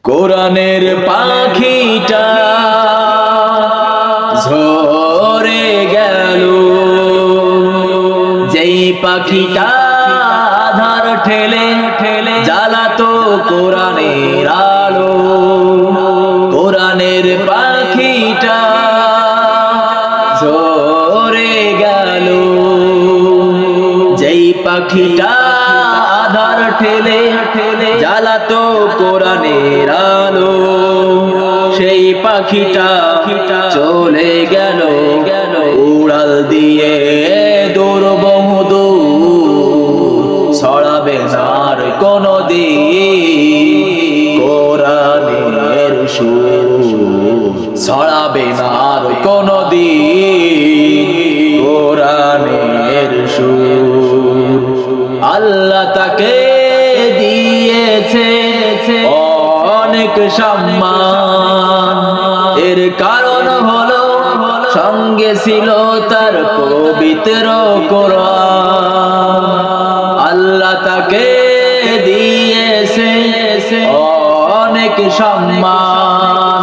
কোরআনের পাখিটা ঝরে গেল, যেই পাখিটা আধার ঠেলে ঠেলে জ্বালাতো কোরআনের আলো। কোরআনের পাখিটা ঝরে গেল, যেই পাখিটা আধার ঠেলে ঠেলে জ্বালাতো কোরআনের আলো। সেই পাখিটা চলে গেল উড়াল দিয়ে দূর বহুদূর, ছড়াবে না আর কোনদিন কোরআনের সুর, ছড়াবে না আর কোনদিন কোরআনের সুর। আল্লাহ তাকে দিয়েছে অনেক সম্মান, এর কারণ হলো সঙ্গে ছিল তার পবিত্র কোরআন। আল্লাহ তাকে দিয়েছে অনেক সম্মান,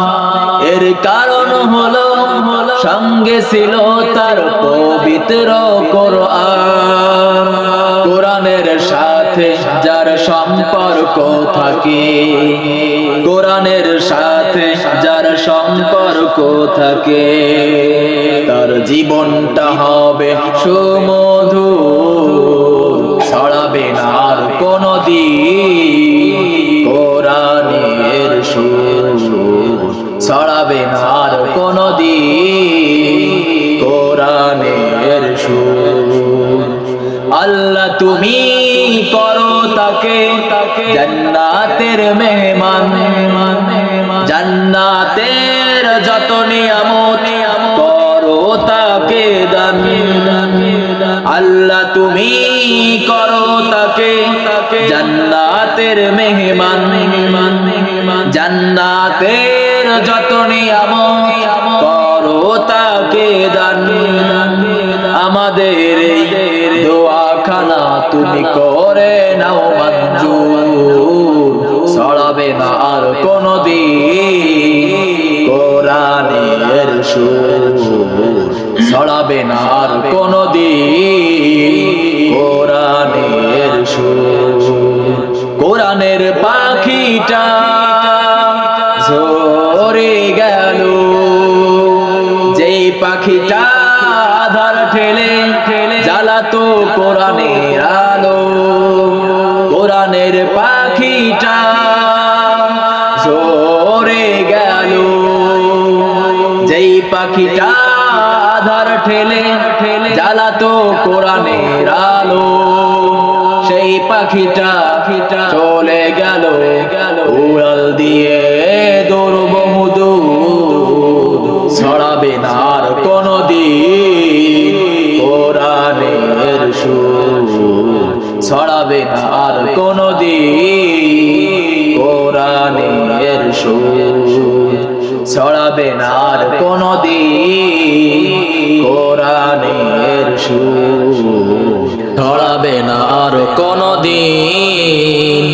এর কারণ হলো সঙ্গে ছিল তার পবিত্র কোরআন। কোরআনের সাথে যার সম্পর্ক থাকে, কোরআনের সাথে যার সম্পর্ক থাকে, তার জীবনটা হবে সুমধুর, ছড়াবে না আর কোনদিন কোরআনের সুর, ছড়াবে না আর কোনদিন কোরআনের সুর। আল্লাহ তুমি করো তাকে জান্নাতের মেহমান, জান্নাতের যত নিয়ামত করো তাকে দান। আল্লাহ তুমি করো তাকে জান্নাতের মেহমান, জান্নাতের যত নিয়ামত করো তাকে দান। আমাদের এই দোয়াখানা তুমি করে নাও মঞ্জুর, ছড়াবে না আর কোনদিন কোরআনের সুর, ছড়াবে না আর কোনদিন কোরআনের সুর। কোরআনের পাখিটা ঝরে গেল, যেই পাখিটা আধার ঠেলে ঠেলে জ্বালাতো কোরআনের আলো। কোরআনের পাখিটা ঝরে গেল, যেই পাখিটা আধার ঠেলে ঠেলে জ্বালাতো কোরআনের আলো। সেই পাখিটা চলে গেল উড়াল দিয়ে দূর বহুদূর, ছড়াবে না আর কোনদিন কোরআনের সুর, ছড়াবে না আর কোনদিন কোরআনের সুর, ছড়াবে না আর কোনদিন কোরআনের সুর, ছড়াবে না আর কোনদিন